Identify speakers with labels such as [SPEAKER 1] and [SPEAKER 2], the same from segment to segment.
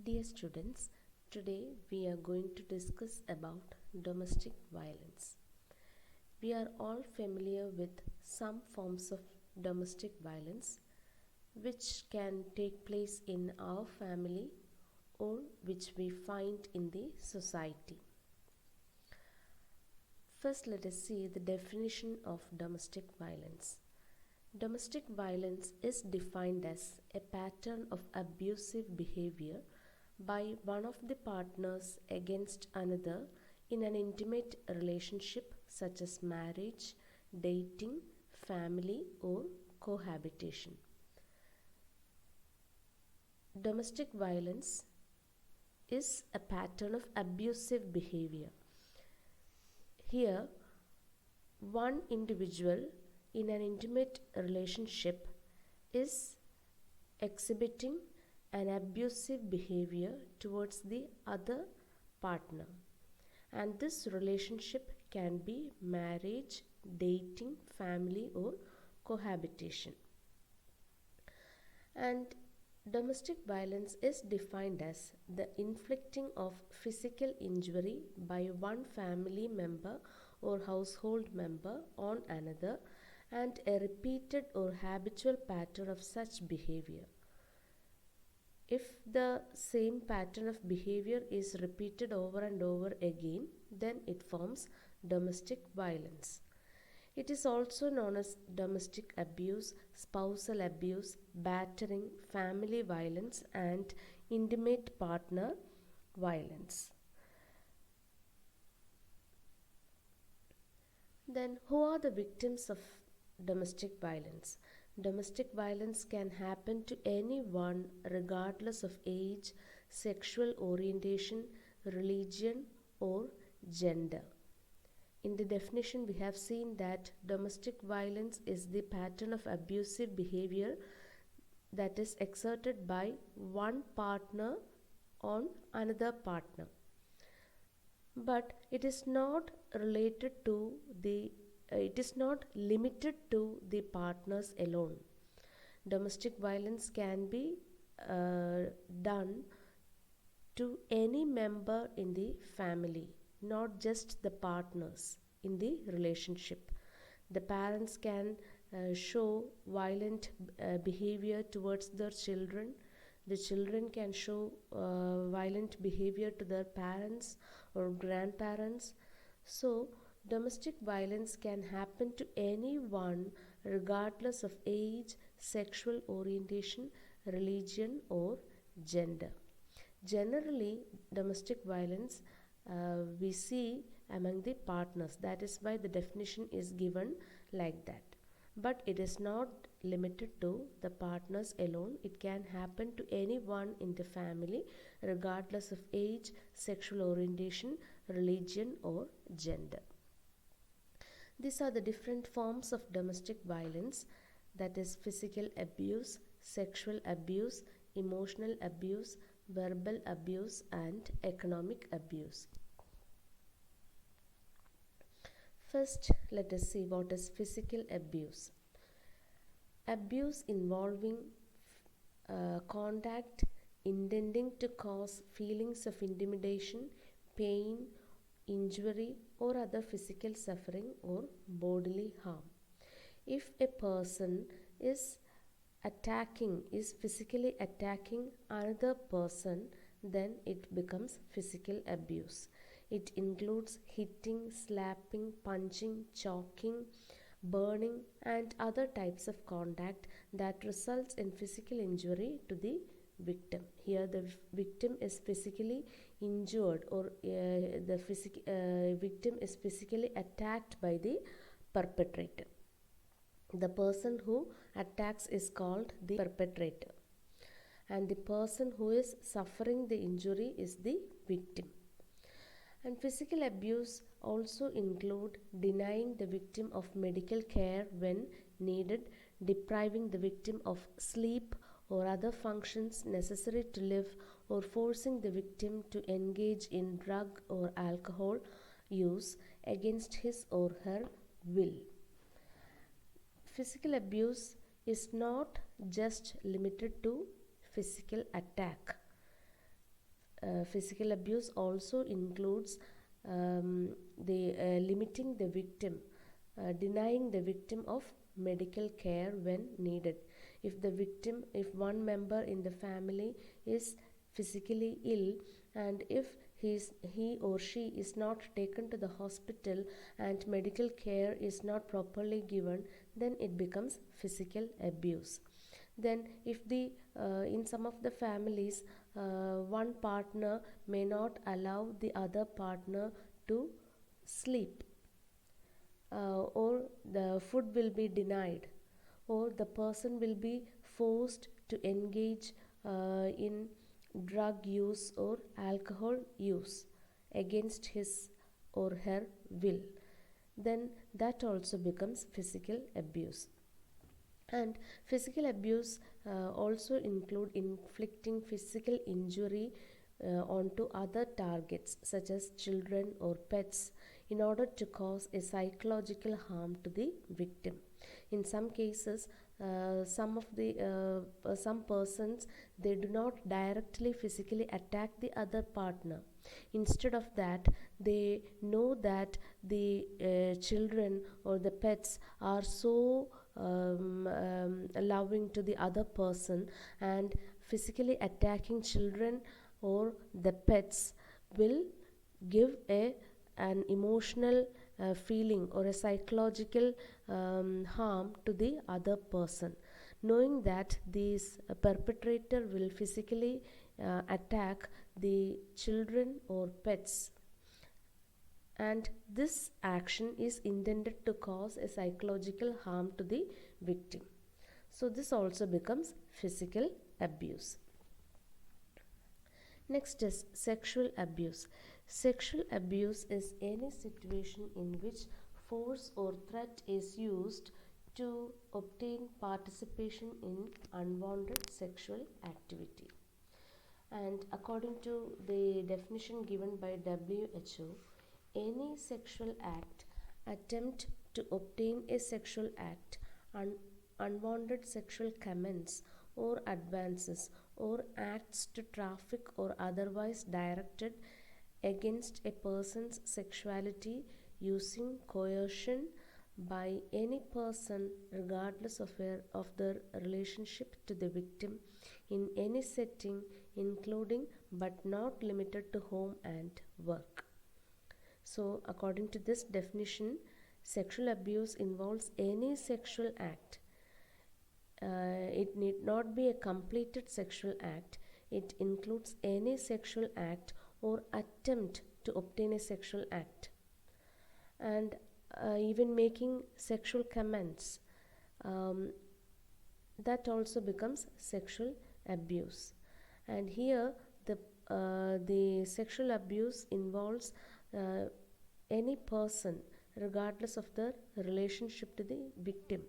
[SPEAKER 1] Dear students, today we are going to discuss about domestic violence. We are all familiar with some forms of domestic violence which can take place in our family or which we find in the society. First, let us see the definition of domestic violence. Domestic violence is defined as a pattern of abusive behavior by one of the partners against another in an intimate relationship such as marriage, dating, family, or cohabitation. Domestic violence is a pattern of abusive behavior. Here, one individual in an intimate relationship is exhibiting an abusive behavior towards the other partner, and this relationship can be marriage, dating, family, or cohabitation. And domestic violence is defined as the inflicting of physical injury by one family member or household member on another, and a repeated or habitual pattern of such behavior. If the same pattern of behavior is repeated over and over again, then it forms domestic violence. It is also known as domestic abuse, spousal abuse, battering, family violence, and intimate partner violence. Then, who are the victims of domestic violence? Domestic violence can happen to anyone regardless of age, sexual orientation, religion, or gender. In the definition, we have seen that domestic violence is the pattern of abusive behavior that is exerted by one partner on another partner. But it is not limited to the partners alone. Domestic violence can be done to any member in the family, not just the partners in the relationship. The parents can show violent behavior towards their children. The children can show violent behavior to their parents or grandparents. So, domestic violence can happen to anyone regardless of age, sexual orientation, religion, or gender. Generally, domestic violence we see among the partners. That is why the definition is given like that. But it is not limited to the partners alone. It can happen to anyone in the family regardless of age, sexual orientation, religion, or gender. These are the different forms of domestic violence, that is physical abuse, sexual abuse, emotional abuse, verbal abuse, and economic abuse. First, let us see what is physical abuse. Abuse involving contact intending to cause feelings of intimidation, pain, injury, or other physical suffering or bodily harm. If a person is physically attacking another person, then it becomes physical abuse. It includes hitting, slapping, punching, choking, burning, and other types of contact that results in physical injury to the victim. Here the victim is physically injured, or the victim is physically attacked by the perpetrator. The person who attacks is called the perpetrator, and the person who is suffering the injury is the victim. And physical abuse also include denying the victim of medical care when needed, depriving the victim of sleep or other functions necessary to live, or forcing the victim to engage in drug or alcohol use against his or her will. Physical abuse is not just limited to physical attack. physical abuse also includes the limiting the victim, denying the victim of medical care when needed. If one member in the family is physically ill, and if he or she is not taken to the hospital and medical care is not properly given, then it becomes physical abuse. Then if the in some of the families, one partner may not allow the other partner to sleep, or the food will be denied, or the person will be forced to engage in drug use or alcohol use against his or her will, then that also becomes physical abuse. And physical abuse also include inflicting physical injury onto other targets such as children or pets in order to cause a psychological harm to the victim. In some cases, some persons, they do not directly physically attack the other partner. Instead of that, they know that the children or the pets are so loving to the other person, and physically attacking children or the pets will give an emotional feeling or a psychological harm to the other person. Knowing that this perpetrator will physically attack the children or pets, and this action is intended to cause a psychological harm to the victim, so this also becomes physical abuse. Next is sexual abuse. Sexual abuse is any situation in which force or threat is used to obtain participation in unwanted sexual activity. And according to the definition given by WHO, any sexual act, attempt to obtain a sexual act, unwanted sexual comments or advances, or acts to traffic or otherwise directed against a person's sexuality using coercion by any person regardless of their relationship to the victim in any setting, including but not limited to home and work. So according to this definition, sexual abuse involves any sexual act. It need not be a completed sexual act. It includes any sexual act or attempt to obtain a sexual act, and even making sexual comments, that also becomes sexual abuse. And here the sexual abuse involves any person regardless of the relationship to the victim.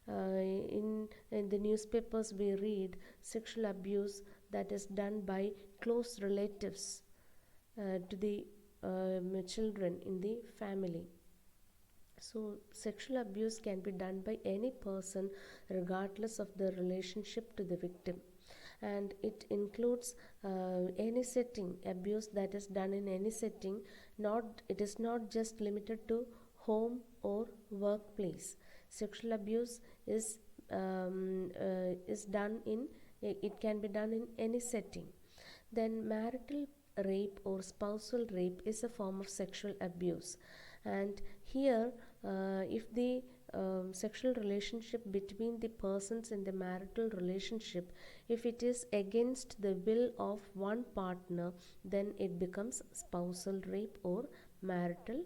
[SPEAKER 1] In the newspapers we read sexual abuse that is done by close relatives to the children in the family. So sexual abuse can be done by any person regardless of the relationship to the victim, and it includes any setting, abuse that is done in any setting. It is not just limited to home or workplace. Sexual abuse is done in, it can be done in any setting. Then marital rape or spousal rape is a form of sexual abuse, and here if the sexual relationship between the persons in the marital relationship, if it is against the will of one partner, then it becomes spousal rape or marital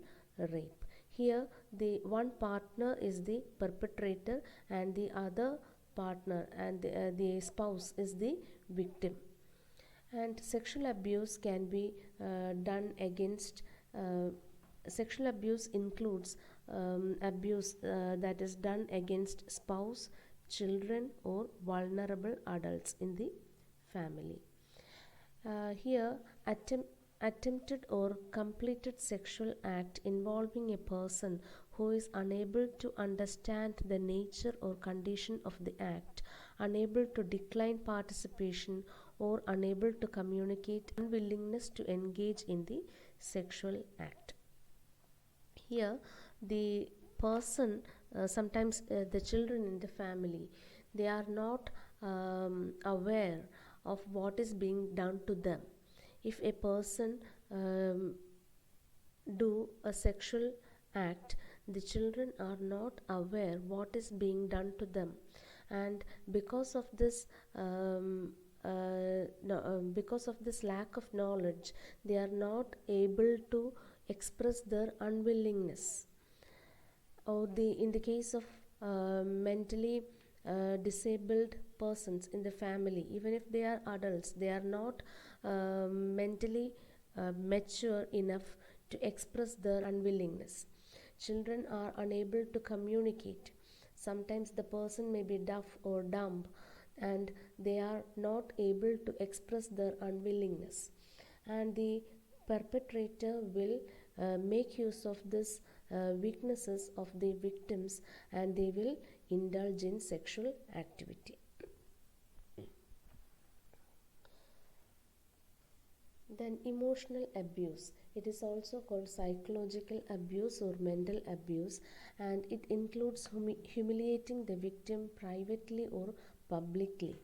[SPEAKER 1] rape. Here the one partner is the perpetrator and the other partner and the spouse is the victim. And sexual abuse can be done against sexual abuse includes abuse that is done against spouse, children or vulnerable adults in the family. Here attempted or completed sexual act involving a person who is unable to understand the nature or condition of the act, unable to decline participation, or unable to communicate unwillingness to engage in the sexual act. Here the person, sometimes the children in the family, they are not aware of what is being done to them. If a person do a sexual act, the children are not aware what is being done to them, and because of this no, because of this lack of knowledge, they are not able to express their unwillingness. Or in the case of mentally disabled persons in the family, even if they are adults, they are not mentally mature enough to express their unwillingness. Children are unable to communicate. Sometimes the person may be deaf or dumb, and they are not able to express their unwillingness, and the perpetrator will make use of this weaknesses of the victims, and they will indulge in sexual activity. Then emotional abuse. It is also called psychological abuse or mental abuse, and it includes humiliating the victim privately or publicly.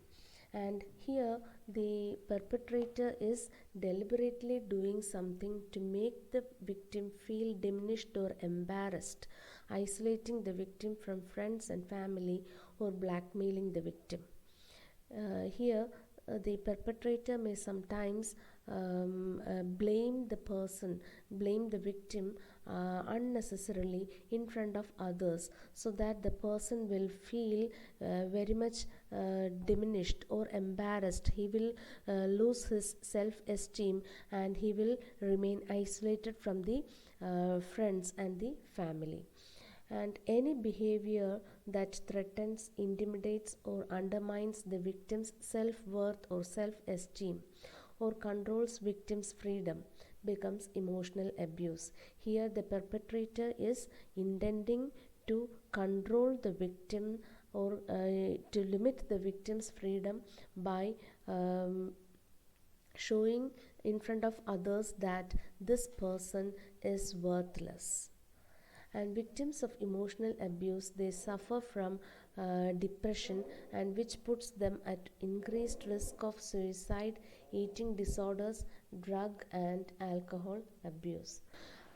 [SPEAKER 1] And here the perpetrator is deliberately doing something to make the victim feel diminished or embarrassed, isolating the victim from friends and family, or blackmailing the victim. Here the perpetrator may sometimes blame the victim unnecessarily in front of others, so that the person will feel very much diminished or embarrassed. He will lose his self-esteem, and he will remain isolated from the friends and the family. And any behavior that threatens, intimidates, or undermines the victim's self-worth or self-esteem, or controls victim's freedom, becomes emotional abuse. Here the perpetrator is intending to control the victim, or to limit the victim's freedom by showing in front of others that this person is worthless. And victims of emotional abuse, they suffer from depression, and which puts them at increased risk of suicide, eating disorders, drug and alcohol abuse.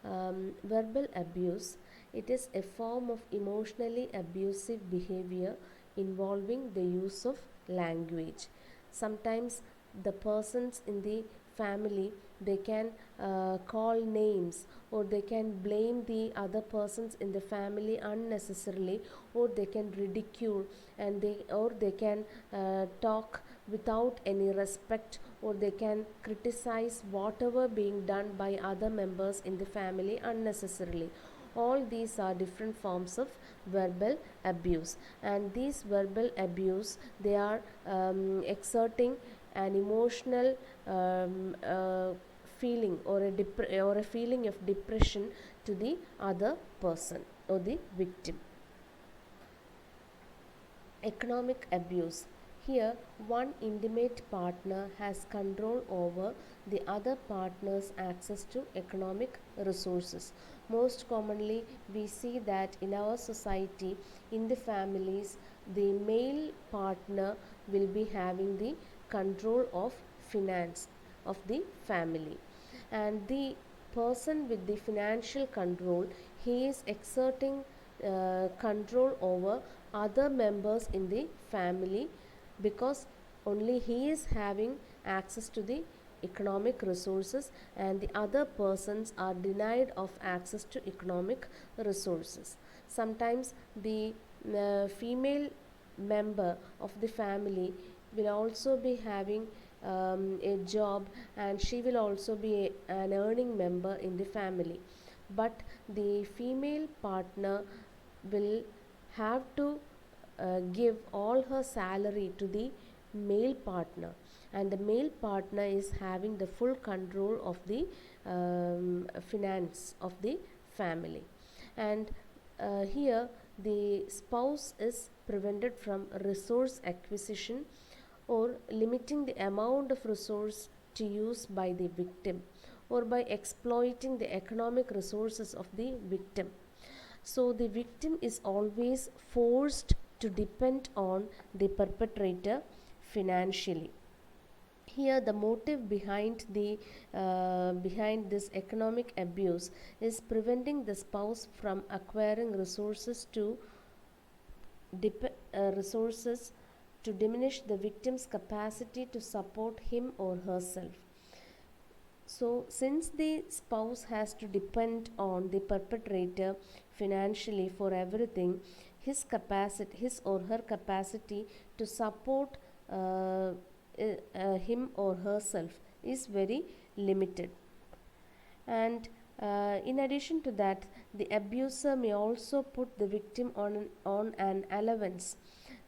[SPEAKER 1] Verbal abuse, it is a form of emotionally abusive behavior involving the use of language. Sometimes the persons in the family, they can call names, or they can blame the other persons in the family unnecessarily, or they can ridicule, and they can talk without any respect, or they can criticize whatever being done by other members in the family unnecessarily. All these are different forms of verbal abuse, and these verbal abuse, they are exerting an emotional feeling, or a feeling of depression to the other person or the victim. Economic abuse. Here, one intimate partner has control over the other partner's access to economic resources. Most commonly, we see that in our society, in the families, the male partner will be having the control of finance of the family, and the person with the financial control, he is exerting control over other members in the family, because only he is having access to the economic resources, and the other persons are denied of access to economic resources. Sometimes the female member of the family will also be having a job, and she will also be an earning member in the family, but the female partner will have to give all her salary to the male partner, and the male partner is having the full control of the finance of the family. And here the spouse is prevented from resource acquisition, or limiting the amount of resource to use by the victim, or by exploiting the economic resources of the victim. So the victim is always forced to depend on the perpetrator financially. Here the motive behind this economic abuse is preventing the spouse from acquiring resources to diminish the victim's capacity to support him or herself. So, since the spouse has to depend on the perpetrator financially for everything, his or her capacity to support him or herself is very limited. And in addition to that, the abuser may also put the victim on an allowance.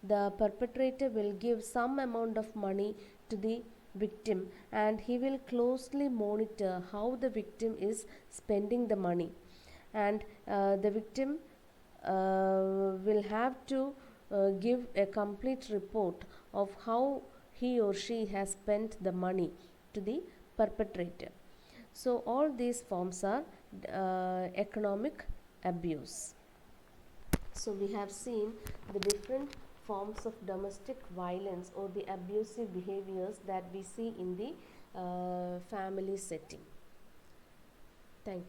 [SPEAKER 1] The perpetrator will give some amount of money to the victim, and he will closely monitor how the victim is spending the money. And the victim will have to give a complete report of how he or she has spent the money to the perpetrator. So, all these forms are economic abuse. So, we have seen the different forms of domestic violence or the abusive behaviors that we see in the family setting. Thank you.